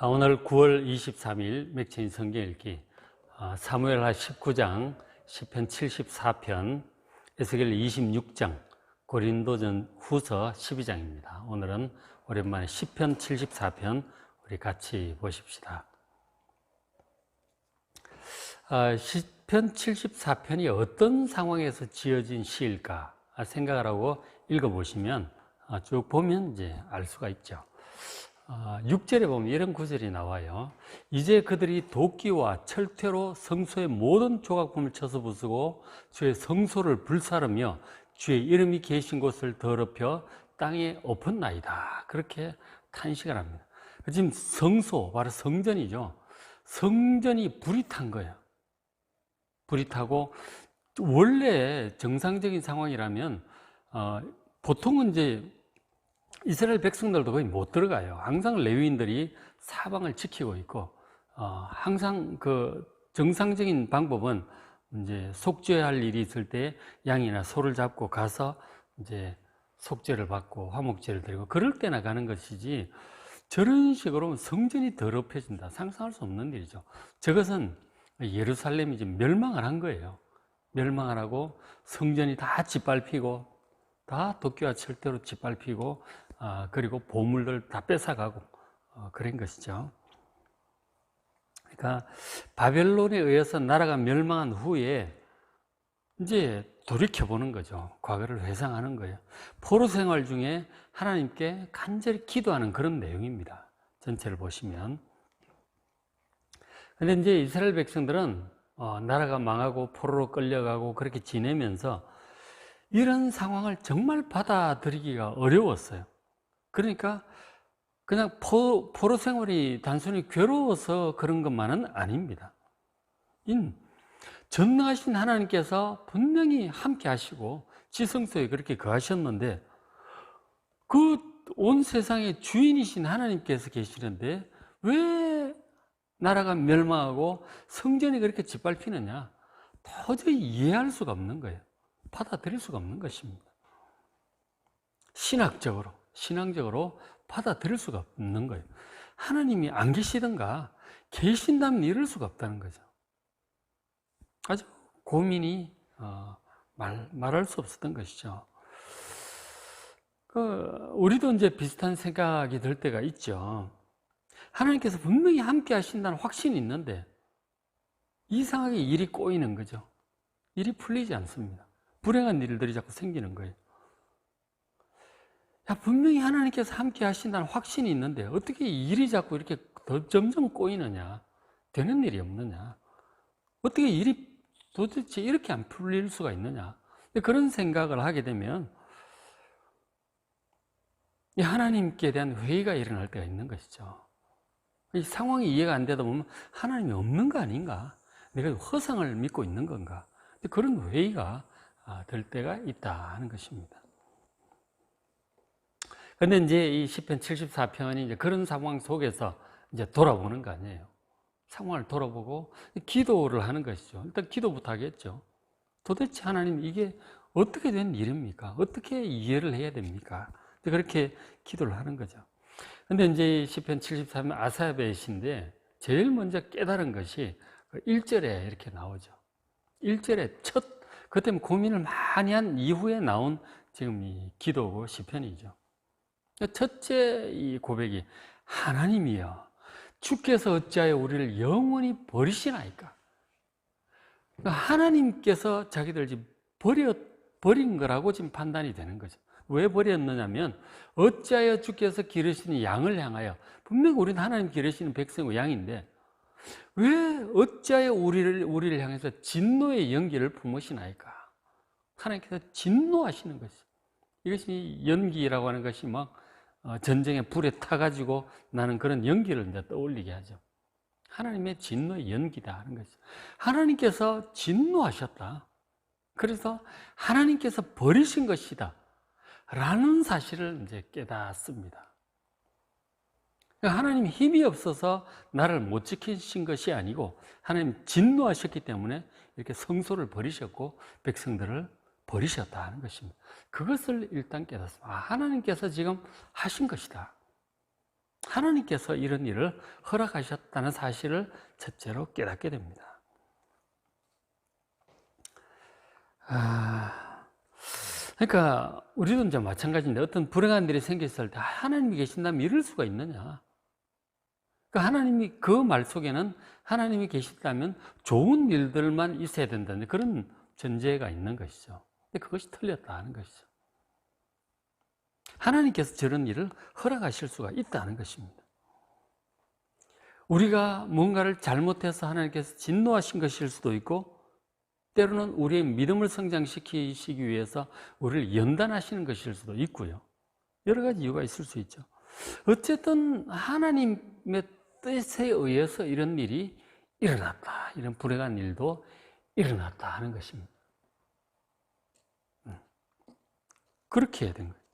오늘 9월 23일 맥체인 성경 읽기 사무엘하 19장, 시편 74편, 에스겔 26장, 고린도전 후서 12장입니다. 오늘은 오랜만에 시편 74편 우리 같이 보십시다. 시편 74편이 어떤 상황에서 지어진 시일까 생각을 하고 읽어보시면 쭉 보면 이제 알 수가 있죠. 6절에 보면 이런 구절이 나와요. 이제 그들이 도끼와 철퇴로 성소의 모든 조각품을 쳐서 부수고 주의 성소를 불사르며 주의 이름이 계신 곳을 더럽혀 땅에 엎었나이다. 그렇게 탄식을 합니다. 지금 성소, 바로 성전이죠. 성전이 불이 탄 거예요. 불이 타고, 원래 정상적인 상황이라면 보통은 이제 이스라엘 백성들도 거의 못 들어가요. 항상 레위인들이 사방을 지키고 있고, 항상 그 정상적인 방법은 이제 속죄할 일이 있을 때 양이나 소를 잡고 가서 이제 속죄를 받고 화목제를 드리고 그럴 때나 가는 것이지, 저런 식으로 성전이 더럽혀진다. 상상할 수 없는 일이죠. 저것은 예루살렘이 지금 멸망을 한 거예요. 멸망을 하고 성전이 다 짓밟히고, 다 도끼와 철대로 짓밟히고, 그리고 보물들 다 뺏어가고 그런 것이죠. 그러니까 바벨론에 의해서 나라가 멸망한 후에 이제 돌이켜보는 거죠. 과거를 회상하는 거예요. 포로 생활 중에 하나님께 간절히 기도하는 그런 내용입니다. 전체를 보시면. 근데 이제 이스라엘 백성들은 나라가 망하고 포로로 끌려가고 그렇게 지내면서 이런 상황을 정말 받아들이기가 어려웠어요. 그러니까 그냥 포로 생활이 단순히 괴로워서 그런 것만은 아닙니다. 전능하신 하나님께서 분명히 함께 하시고 지성소에 그렇게 거하셨는데, 그 온 세상의 주인이신 하나님께서 계시는데 왜 나라가 멸망하고 성전이 그렇게 짓밟히느냐, 도저히 이해할 수가 없는 거예요. 받아들일 수가 없는 것입니다. 신앙적으로 받아들일 수가 없는 거예요. 하나님이 안 계시던가 계신다면 이럴 수가 없다는 거죠. 아주 고민이 말할 수 없었던 것이죠. 우리도 이제 비슷한 생각이 들 때가 있죠. 하나님께서 분명히 함께 하신다는 확신이 있는데 이상하게 일이 꼬이는 거죠. 일이 풀리지 않습니다. 불행한 일들이 자꾸 생기는 거예요. 분명히 하나님께서 함께 하신다는 확신이 있는데 어떻게 일이 자꾸 이렇게 점점 꼬이느냐, 되는 일이 없느냐, 어떻게 일이 도대체 이렇게 안 풀릴 수가 있느냐, 그런 생각을 하게 되면 하나님께 대한 회의가 일어날 때가 있는 것이죠. 이 상황이 이해가 안 되다 보면 하나님이 없는 거 아닌가, 내가 허상을 믿고 있는 건가, 그런 회의가 될 때가 있다 하는 것입니다. 근데 이제 이 시편 74편이 이제 그런 상황 속에서 이제 돌아보는 거 아니에요. 상황을 돌아보고 기도를 하는 것이죠. 일단 기도부터 하겠죠. 도대체 하나님, 이게 어떻게 된 일입니까? 어떻게 이해를 해야 됩니까? 그렇게 기도를 하는 거죠. 근데 이제 시편 74편 아사야의 시인데 제일 먼저 깨달은 것이 1절에 이렇게 나오죠. 1절에 그 때문에 고민을 많이 한 이후에 나온 지금 이 기도고 시편이죠. 첫째 이 고백이, 하나님이여 주께서 어찌하여 우리를 영원히 버리시나이까. 하나님께서 자기들 지금 버린 거라고 지금 판단이 되는 거죠. 왜 버렸느냐면, 어찌하여 주께서 기르시는 양을 향하여, 분명히 우리는 하나님 기르시는 백성이고 양인데 왜 어찌하여 우리를 향해서 진노의 연기를 품으시나이까. 하나님께서 진노하시는 것이, 이것이 연기라고 하는 것이 막 전쟁의 불에 타가지고 나는 그런 연기를 이제 떠올리게 하죠. 하나님의 진노의 연기다 하는 것이, 하나님께서 진노하셨다, 그래서 하나님께서 버리신 것이다 라는 사실을 이제 깨닫습니다. 하나님 힘이 없어서 나를 못 지키신 것이 아니고 하나님 진노하셨기 때문에 이렇게 성소를 버리셨고 백성들을 버리셨다 하는 것입니다. 그것을 일단 깨닫습니다. 하나님께서 지금 하신 것이다. 하나님께서 이런 일을 허락하셨다는 사실을 첫째로 깨닫게 됩니다. 그러니까 우리도 이제 마찬가지인데 어떤 불행한 일이 생겼을 때 하나님이 계신다면 이럴 수가 있느냐? 그러니까 하나님이 그 말 속에는 하나님이 계시다면 좋은 일들만 있어야 된다는 그런 전제가 있는 것이죠. 근데 그것이 틀렸다 하는 것이죠. 하나님께서 저런 일을 허락하실 수가 있다는 것입니다. 우리가 뭔가를 잘못해서 하나님께서 진노하신 것일 수도 있고, 때로는 우리의 믿음을 성장시키시기 위해서 우리를 연단하시는 것일 수도 있고요. 여러 가지 이유가 있을 수 있죠. 어쨌든 하나님의 뜻에 의해서 이런 일이 일어났다. 이런 불행한 일도 일어났다 하는 것입니다. 그렇게 해야 된 거예요.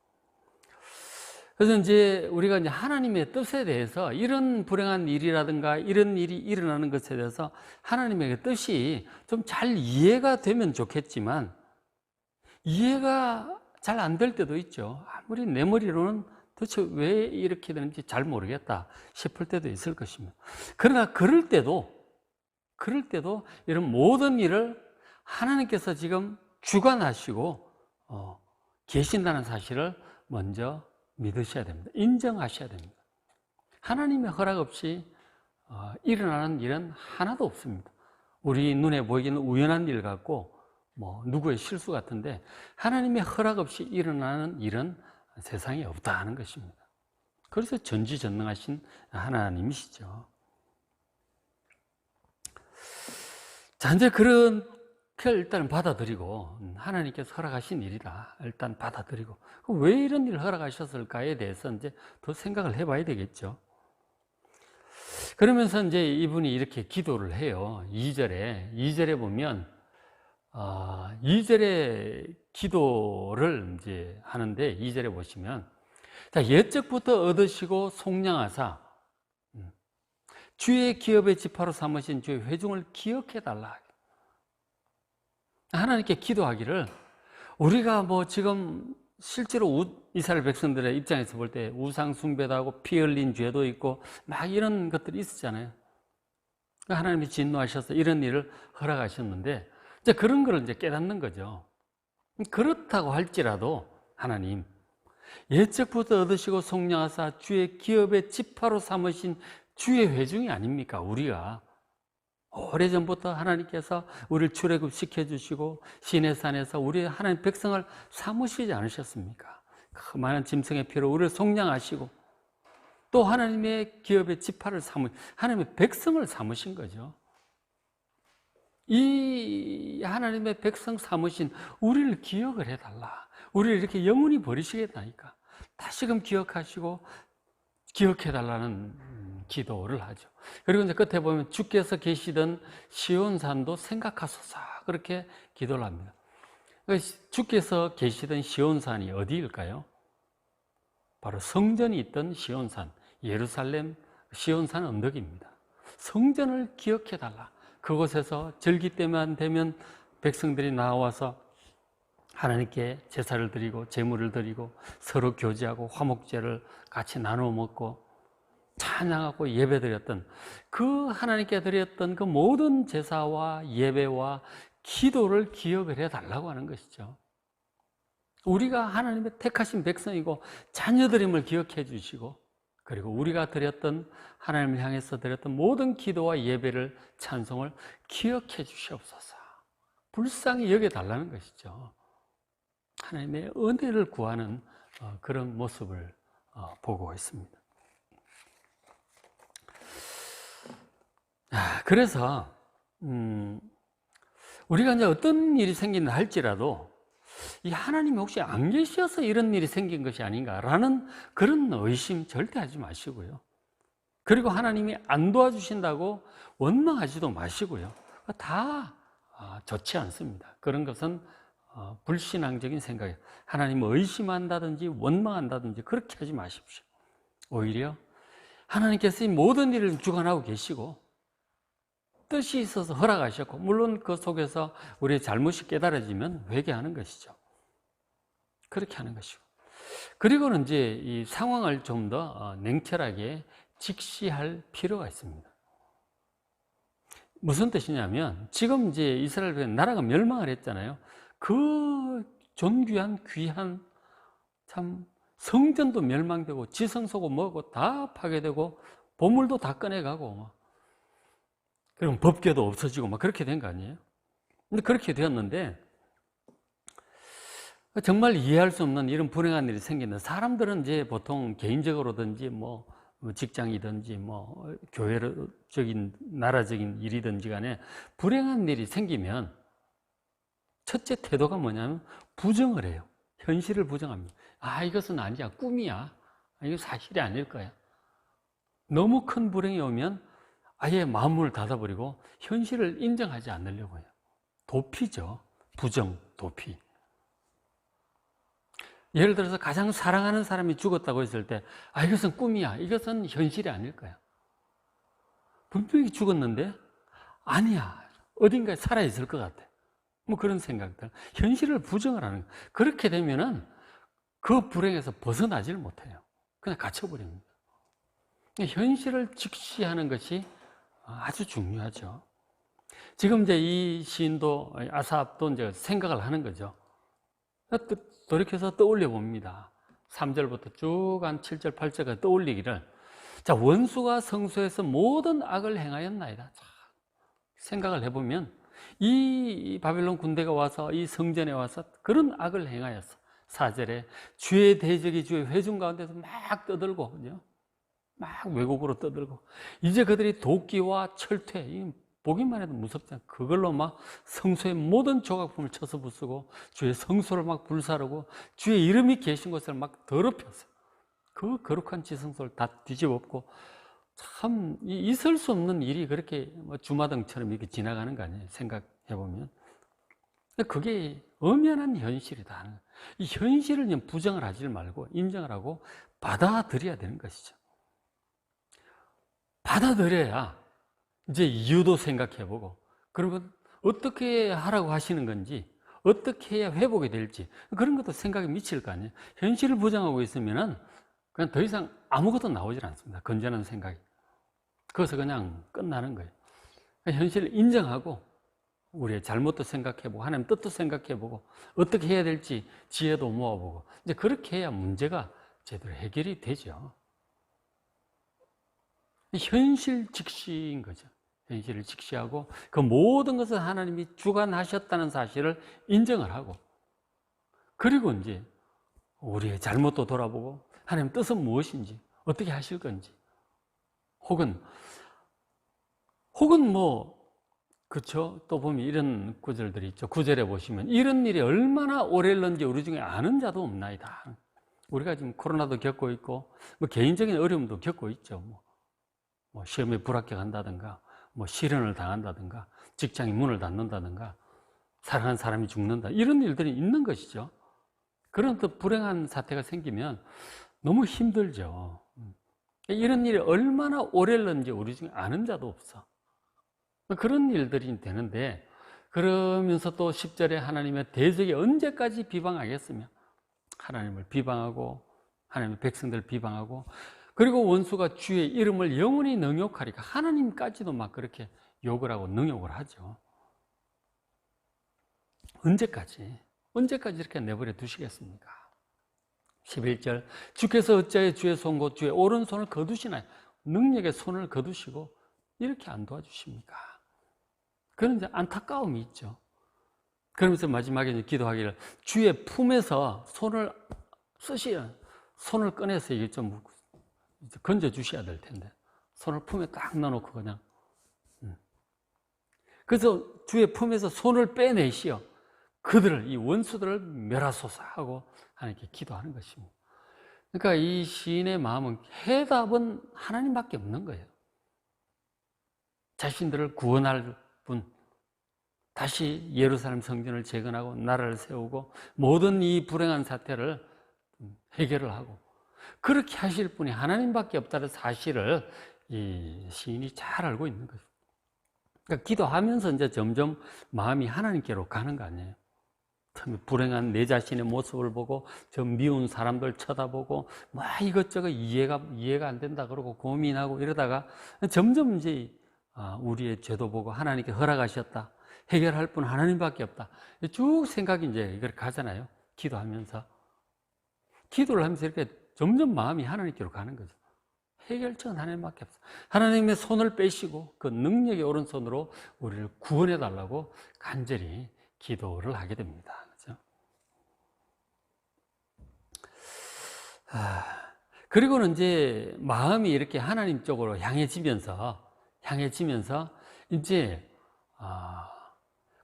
그래서 이제 우리가 이제 하나님의 뜻에 대해서 이런 불행한 일이라든가 이런 일이 일어나는 것에 대해서 하나님의 뜻이 좀 잘 이해가 되면 좋겠지만 이해가 잘 안 될 때도 있죠. 아무리 내 머리로는 도대체 왜 이렇게 되는지 잘 모르겠다 싶을 때도 있을 것입니다. 그러나 그럴 때도 이런 모든 일을 하나님께서 지금 주관하시고 계신다는 사실을 먼저 믿으셔야 됩니다. 인정하셔야 됩니다. 하나님의 허락 없이 일어나는 일은 하나도 없습니다. 우리 눈에 보이기는 우연한 일 같고 누구의 실수 같은데 하나님의 허락 없이 일어나는 일은 세상에 없다 하는 것입니다. 그래서 전지전능하신 하나님이시죠. 자, 이제 그런 일단 받아들이고 하나님께서 허락하신 일이다. 일단 받아들이고 왜 이런 일을 허락하셨을까에 대해서 이제 더 생각을 해봐야 되겠죠. 그러면서 이제 이분이 이렇게 기도를 해요. 2절에 보면 2절에 기도를 이제 하는데 2절에 보시면 자, 옛적부터 얻으시고 속량하사 주의 기업의 지파로 삼으신 주의 회중을 기억해 달라. 하나님께 기도하기를 우리가 지금 실제로 이스라엘 백성들의 입장에서 볼 때 우상 숭배도 하고 피 흘린 죄도 있고 막 이런 것들이 있었잖아요. 하나님이 진노하셔서 이런 일을 허락하셨는데 이제 그런 걸 이제 깨닫는 거죠. 그렇다고 할지라도 하나님 옛적부터 얻으시고 속량하사 주의 기업의 지파로 삼으신 주의 회중이 아닙니까? 우리가 오래전부터 하나님께서 우리를 출애굽시켜 주시고 시내산에서 우리 하나님 백성을 삼으시지 않으셨습니까? 그 많은 짐승의 피로 우리를 속량하시고 또 하나님의 기업의 지파를 하나님의 백성을 삼으신 거죠. 이 하나님의 백성 삼으신 우리를 기억을 해달라. 우리를 이렇게 영원히 버리시겠다니까. 다시금 기억하시고 기억해달라는 기도를 하죠. 그리고 이제 끝에 보면 주께서 계시던 시온산도 생각하소서 그렇게 기도를 합니다. 주께서 계시던 시온산이 어디일까요? 바로 성전이 있던 시온산, 예루살렘 시온산 언덕입니다. 성전을 기억해달라. 그곳에서 절기 때만 되면 백성들이 나와서 하나님께 제사를 드리고 제물을 드리고 서로 교제하고 화목제를 같이 나누어 먹고 찬양하고 예배드렸던 그 하나님께 드렸던 그 모든 제사와 예배와 기도를 기억을 해달라고 하는 것이죠. 우리가 하나님의 택하신 백성이고 자녀들임을 기억해 주시고 그리고 우리가 드렸던 하나님을 향해서 드렸던 모든 기도와 예배를 찬송을 기억해 주시옵소서. 불쌍히 여겨달라는 것이죠. 하나님의 은혜를 구하는 그런 모습을 보고 있습니다. 그래서 우리가 이제 어떤 일이 생긴다 할지라도 이 하나님이 혹시 안 계셔서 이런 일이 생긴 것이 아닌가라는 그런 의심 절대 하지 마시고요. 그리고 하나님이 안 도와주신다고 원망하지도 마시고요. 다 좋지 않습니다. 그런 것은 불신앙적인 생각이에요. 하나님을 의심한다든지 원망한다든지 그렇게 하지 마십시오. 오히려 하나님께서 이 모든 일을 주관하고 계시고 뜻이 있어서 허락하셨고 물론 그 속에서 우리의 잘못이 깨달아지면 회개하는 것이죠. 그렇게 하는 것이고 그리고는 이제 이 상황을 좀 더 냉철하게 직시할 필요가 있습니다. 무슨 뜻이냐면 지금 이제 이스라엘 나라가 멸망을 했잖아요. 그 존귀한 귀한 참 성전도 멸망되고 지성소고 뭐고 다 파괴되고 보물도 다 꺼내가고 그럼 법궤도 없어지고 막 그렇게 된 거 아니에요? 근데 그렇게 되었는데 정말 이해할 수 없는 이런 불행한 일이 생기는 사람들은 이제 보통 개인적으로든지 뭐 직장이든지 뭐 교회적인 나라적인 일이든지 간에 불행한 일이 생기면 첫째 태도가 뭐냐면 부정을 해요. 현실을 부정합니다. 아, 이것은 아니야. 꿈이야. 이거 사실이 아닐 거야. 너무 큰 불행이 오면 아예 마음을 닫아버리고 현실을 인정하지 않으려고 해요. 도피죠. 부정, 도피. 예를 들어서 가장 사랑하는 사람이 죽었다고 했을 때, 아, 이것은 꿈이야. 이것은 현실이 아닐 거야. 분명히 죽었는데, 아니야. 어딘가에 살아있을 것 같아. 뭐 그런 생각들. 현실을 부정을 하는 거예요. 그렇게 되면은 그 불행에서 벗어나질 못해요. 그냥 갇혀버립니다. 현실을 직시하는 것이 아주 중요하죠. 지금 이제 이 시인도, 아삽도 이제 생각을 하는 거죠. 돌이켜서 떠올려 봅니다. 3절부터 쭉 한 7절, 8절까지 떠올리기를. 자, 원수가 성소에서 모든 악을 행하였나이다. 자, 생각을 해보면 이 바벨론 군대가 와서 이 성전에 와서 그런 악을 행하였어. 4절에 주의 대적이 주의 회중 가운데서 막 떠들고, 그죠? 막 왜곡으로 떠들고, 이제 그들이 도끼와 철퇴, 보기만 해도 무섭잖아. 그걸로 막 성소의 모든 조각품을 쳐서 부수고, 주의 성소를 막 불사르고, 주의 이름이 계신 곳을 막 더럽혔어요. 그 거룩한 지성소를 다 뒤집었고, 참 있을 수 없는 일이 그렇게 주마등처럼 이렇게 지나가는 거 아니에요? 생각해보면. 그게 엄연한 현실이다. 이 현실을 부정을 하지 말고 인정을 하고 받아들여야 되는 것이죠. 받아들여야 이제 이유도 생각해보고, 그리고 어떻게 하라고 하시는 건지, 어떻게 해야 회복이 될지, 그런 것도 생각이 미칠 거 아니에요. 현실을 부정하고 있으면은 그냥 더 이상 아무것도 나오질 않습니다. 건전한 생각이. 그래서 그냥 끝나는 거예요. 현실을 인정하고, 우리의 잘못도 생각해보고, 하나님 뜻도 생각해보고, 어떻게 해야 될지 지혜도 모아보고, 이제 그렇게 해야 문제가 제대로 해결이 되죠. 현실 직시인 거죠. 현실을 직시하고 그 모든 것을 하나님이 주관하셨다는 사실을 인정을 하고, 그리고 이제 우리의 잘못도 돌아보고 하나님 뜻은 무엇인지, 어떻게 하실 건지, 혹은 뭐 그렇죠. 또 보면 이런 구절들이 있죠. 9절에 보시면 이런 일이 얼마나 오래일는지 우리 중에 아는 자도 없나이다. 우리가 지금 코로나도 겪고 있고 뭐 개인적인 어려움도 겪고 있죠. 뭐 시험에 불합격한다든가, 뭐 실현을 당한다든가, 직장이 문을 닫는다든가, 사랑하는 사람이 죽는다, 이런 일들이 있는 것이죠. 그런 또 불행한 사태가 생기면 너무 힘들죠. 이런 일이 얼마나 오래일는지 우리 중에 아는 자도 없어. 그런 일들이 되는데, 그러면서 또 10절에 하나님의 대적이 언제까지 비방하겠으며, 하나님을 비방하고 하나님의 백성들을 비방하고, 그리고 원수가 주의 이름을 영원히 능욕하리까, 하나님까지도 막 그렇게 욕을 하고 능욕을 하죠. 언제까지 이렇게 내버려 두시겠습니까? 11절, 주께서 어찌하여 주의 손 곧 주의 오른손을 거두시나요? 능력의 손을 거두시고 이렇게 안 도와주십니까? 그런 이제 안타까움이 있죠. 그러면서 마지막에 기도하기를, 주의 품에서 손을 손을 꺼내서 이게 좀 건져 주셔야 될 텐데, 손을 품에 딱 넣어놓고 그냥. 그래서 주의 품에서 손을 빼내시어 그들을, 이 원수들을 멸하소서 하고 하나님께 기도하는 것입니다. 그러니까 이 시인의 마음은, 해답은 하나님밖에 없는 거예요. 자신들을 구원할 분, 다시 예루살렘 성전을 재건하고 나라를 세우고 모든 이 불행한 사태를 해결을 하고, 그렇게 하실 분이 하나님밖에 없다는 사실을 이 시인이 잘 알고 있는 거죠. 그러니까 기도하면서 이제 점점 마음이 하나님께로 가는 거 아니에요. 참 불행한 내 자신의 모습을 보고 저 미운 사람들 쳐다보고 뭐 이것저것 이해가 안 된다 그러고 고민하고 이러다가 점점 이제 우리의 죄도 보고 하나님께 허락하셨다. 해결할 분 하나님밖에 없다. 쭉 생각이 이제 이걸 가잖아요. 기도하면서. 기도를 하면서 이렇게 점점 마음이 하나님께로 가는 거죠. 해결책은 하나님밖에 없어. 하나님의 손을 빼시고 그 능력의 오른손으로 우리를 구원해 달라고 간절히 기도를 하게 됩니다. 그렇죠? 그리고는 이제 마음이 이렇게 하나님 쪽으로 향해지면서 이제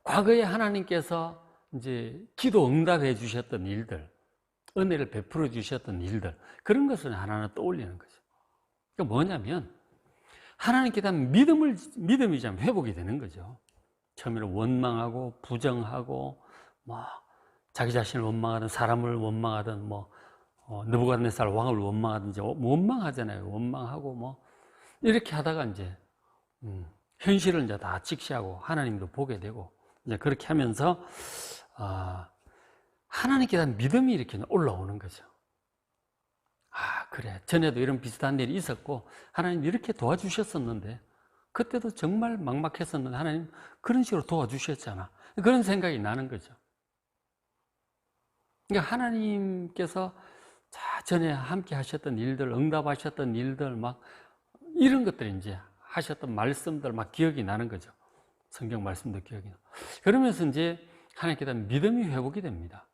과거에 하나님께서 이제 기도 응답해 주셨던 일들, 은혜를 베풀어 주셨던 일들, 그런 것을 하나하나 떠올리는 거죠. 그러니까 뭐냐면 하나님께 대한 믿음이 좀 회복이 되는 거죠. 처음에는 원망하고 부정하고 뭐 자기 자신을 원망하든 사람을 원망하든 뭐 느부갓네살 왕을 원망하든지 원망하잖아요. 원망하고 뭐 이렇게 하다가 이제 현실을 이제 다 직시하고 하나님도 보게 되고 이제 그렇게 하면서 하나님께 대한 믿음이 이렇게 올라오는 거죠. 그래. 전에도 이런 비슷한 일이 있었고 하나님 이렇게 도와주셨었는데 그때도 정말 막막했었는데 하나님 그런 식으로 도와주셨잖아. 그런 생각이 나는 거죠. 그러니까 하나님께서 전에 함께 하셨던 일들, 응답하셨던 일들 막 이런 것들이 이제 하셨던 말씀들 막 기억이 나는 거죠. 성경 말씀도 기억이 나. 그러면서 이제 하나님께 대한 믿음이 회복이 됩니다.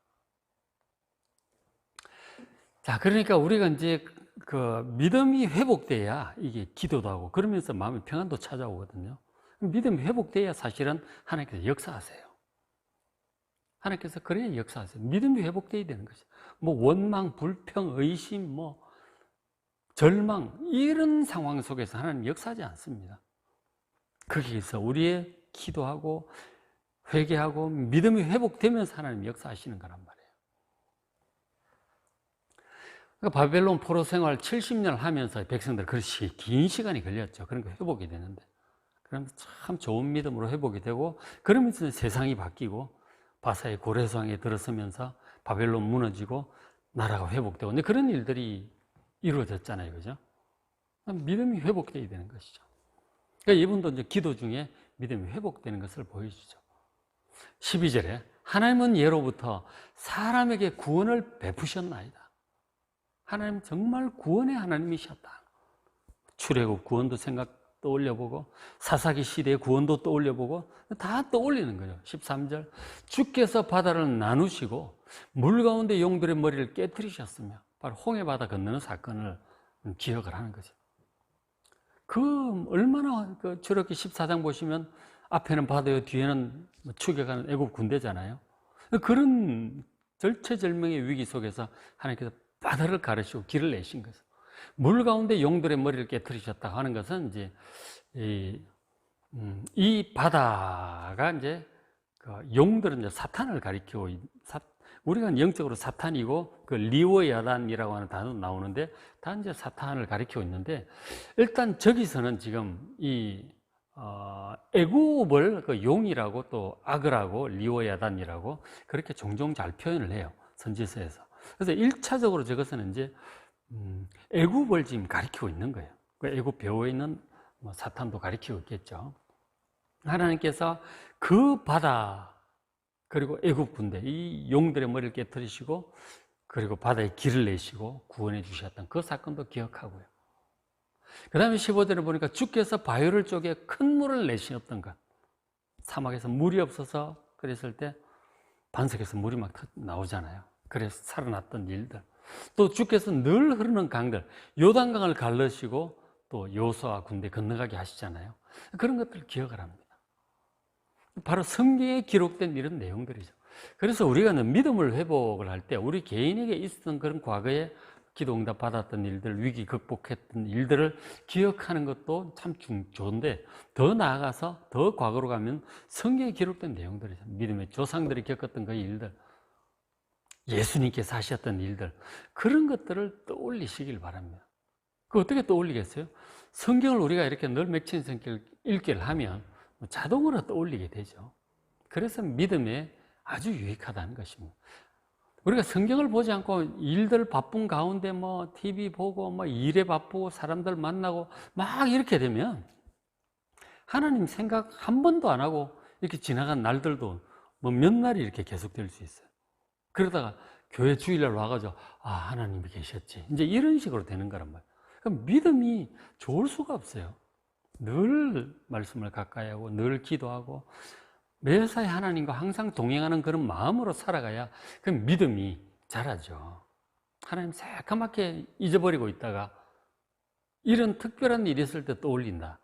자, 그러니까 우리가 이제 그 믿음이 회복돼야 이게 기도도 하고 그러면서 마음의 평안도 찾아오거든요. 믿음이 회복돼야 사실은 하나님께서 역사하세요. 하나님께서 그래야 역사하세요. 믿음이 회복돼야 되는 거죠. 뭐 원망, 불평, 의심, 뭐 절망 이런 상황 속에서 하나님 역사하지 않습니다. 거기에서 우리의 기도하고 회개하고 믿음이 회복되면서 하나님 역사하시는 거란 말이에요. 그러니까 바벨론 포로 생활 70년을 하면서 백성들 그렇지 긴 시간이 걸렸죠. 그러니까 회복이 되는데 그러면서 참 좋은 믿음으로 회복이 되고 그러면서 세상이 바뀌고 바사의 고레소항에 들어서면서 바벨론 무너지고 나라가 회복되고 그런 일들이 이루어졌잖아요. 그죠? 믿음이 회복되어야 되는 것이죠. 그러니까 이분도 이제 기도 중에 믿음이 회복되는 것을 보여주죠. 12절에 하나님은 예로부터 사람에게 구원을 베푸셨나이다. 하나님 정말 구원의 하나님이셨다. 출애굽 구원도 떠올려보고 사사기 시대의 구원도 떠올려보고 다 떠올리는 거예요. 13절 주께서 바다를 나누시고 물 가운데 용들의 머리를 깨뜨리셨으며 바로 홍해바다 건너는 사건을 기억을 하는 거죠. 얼마나 출애굽기 14장 보시면 앞에는 바다요 뒤에는 추격하는 애굽 군대잖아요. 그런 절체절명의 위기 속에서 하나님께서 바다를 가르시고 길을 내신 거죠. 물 가운데 용들의 머리를 깨뜨리셨다 하는 것은 이제 이 바다가 이제 용들은 이제 사탄을 가리키고 우리가 영적으로 사탄이고 그 리워야단이라고 하는 단어 나오는데 다 이제 사탄을 가리키고 있는데 일단 저기서는 지금 이 애굽을 그 용이라고 또 악을 리워야단이라고 그렇게 종종 잘 표현을 해요. 선지서에서. 그래서 1차적으로 저것은 이제 애굽을 지금 가리키고 있는 거예요. 그 애굽 배후에 있는 사탄도 가리키고 있겠죠. 하나님께서 그 바다 그리고 애굽 군대 이 용들의 머리를 깨뜨리시고 그리고 바다에 길을 내시고 구원해 주셨던 그 사건도 기억하고요. 그 다음에 15절에 보니까 주께서 바위를 쪼개 큰 물을 내시었던 것. 사막에서 물이 없어서 그랬을 때 반석에서 물이 막 나오잖아요. 그래서 살아났던 일들. 또 주께서 늘 흐르는 강들, 요단강을 갈르시고 또 여호수아 군대 건너가게 하시잖아요. 그런 것들을 기억을 합니다. 바로 성경에 기록된 이런 내용들이죠. 그래서 우리가 믿음을 회복을 할 때 우리 개인에게 있었던 그런 과거에 기도응답 받았던 일들, 위기 극복했던 일들을 기억하는 것도 참 좋은데 더 나아가서 더 과거로 가면 성경에 기록된 내용들이죠. 믿음의 조상들이 겪었던 그 일들, 예수님께서 하셨던 일들, 그런 것들을 떠올리시길 바랍니다. 그 어떻게 떠올리겠어요? 성경을 우리가 이렇게 늘 맥힌 성경을 읽기를 하면 자동으로 떠올리게 되죠. 그래서 믿음의 아주 유익하다는 것입니다. 우리가 성경을 보지 않고 일들 바쁜 가운데 뭐 TV 보고 뭐 일에 바쁘고 사람들 만나고 막 이렇게 되면 하나님 생각 한 번도 안 하고 이렇게 지나간 날들도 뭐 몇 날이 이렇게 계속될 수 있어요. 그러다가 교회 주일날 와가지고 하나님이 계셨지, 이제 이런 식으로 되는 거란 말이에요. 그럼 믿음이 좋을 수가 없어요. 늘 말씀을 가까이 하고 늘 기도하고 매사에 하나님과 항상 동행하는 그런 마음으로 살아가야 그 믿음이 자라죠. 하나님 새까맣게 잊어버리고 있다가 이런 특별한 일이 있을 때 떠올린다.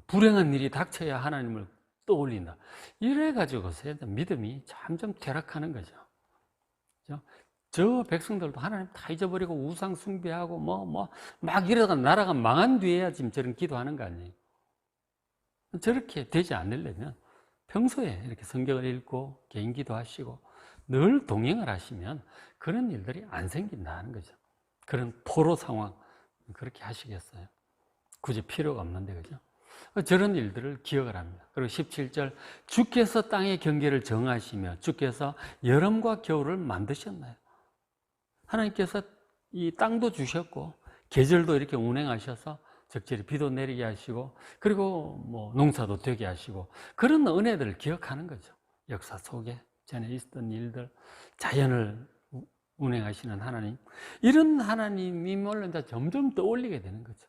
불행한 일이 닥쳐야 하나님을 떠올린다. 이래가지고서 믿음이 점점 퇴락하는 거죠. 저 백성들도 하나님 다 잊어버리고 우상 숭배하고 막 이러다가 나라가 망한 뒤에야 지금 저런 기도하는 거 아니에요. 저렇게 되지 않으려면 평소에 이렇게 성경을 읽고 개인 기도하시고 늘 동행을 하시면 그런 일들이 안 생긴다는 거죠. 그런 포로 상황 그렇게 하시겠어요? 굳이 필요가 없는데, 그죠? 저런 일들을 기억을 합니다. 그리고 17절, 주께서 땅의 경계를 정하시며 주께서 여름과 겨울을 만드셨나요? 하나님께서 이 땅도 주셨고 계절도 이렇게 운행하셔서 적절히 비도 내리게 하시고 그리고 뭐 농사도 되게 하시고 그런 은혜들을 기억하는 거죠. 역사 속에 전에 있었던 일들, 자연을 운행하시는 하나님, 이런 하나님임을 이제 점점 떠올리게 되는 거죠.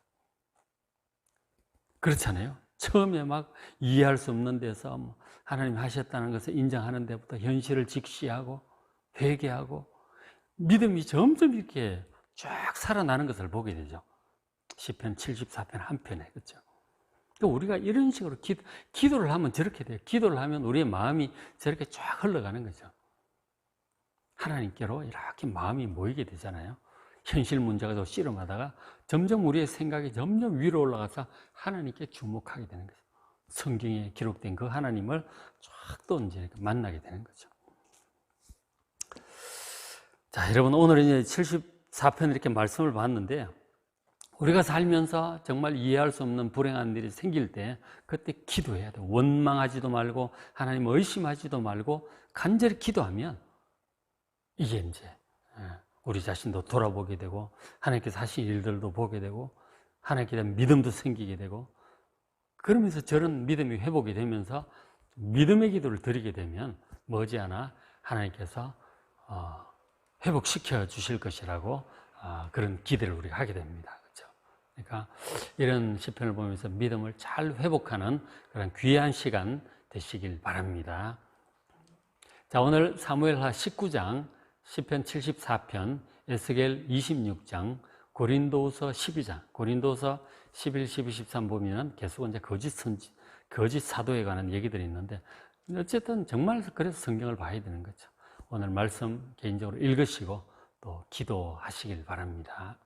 그렇잖아요. 처음에 막 이해할 수 없는 데서 하나님 하셨다는 것을 인정하는 데부터 현실을 직시하고 회개하고 믿음이 점점 이렇게 쫙 살아나는 것을 보게 되죠. 시편 74편 한 편에, 그렇죠? 우리가 이런 식으로 기도를 하면 저렇게 돼요. 기도를 하면 우리의 마음이 저렇게 쫙 흘러가는 거죠. 하나님께로 이렇게 마음이 모이게 되잖아요. 현실 문제가 더 씨름하다가 점점 우리의 생각이 점점 위로 올라가서 하나님께 주목하게 되는 거죠. 성경에 기록된 그 하나님을 쫙 또 이제 만나게 되는 거죠. 자, 여러분, 오늘 이제 74편 이렇게 말씀을 봤는데, 우리가 살면서 정말 이해할 수 없는 불행한 일이 생길 때 그때 기도해야 돼요. 원망하지도 말고 하나님 의심하지도 말고 간절히 기도하면 이게 이제 우리 자신도 돌아보게 되고 하나님께서 하신 일들도 보게 되고 하나님께 대한 믿음도 생기게 되고, 그러면서 저런 믿음이 회복이 되면서 믿음의 기도를 드리게 되면 머지않아 하나님께서 회복시켜 주실 것이라고 그런 기대를 우리가 하게 됩니다. 그러니까 이런 시편을 보면서 믿음을 잘 회복하는 그런 귀한 시간 되시길 바랍니다. 자, 오늘 사무엘하 19장, 시편 74편, 에스겔 26장, 고린도서 12장, 고린도서 11, 12, 13 보면 계속 이제 거짓 사도에 관한 얘기들이 있는데, 어쨌든 정말 그래서 성경을 봐야 되는 거죠. 오늘 말씀 개인적으로 읽으시고 또 기도하시길 바랍니다.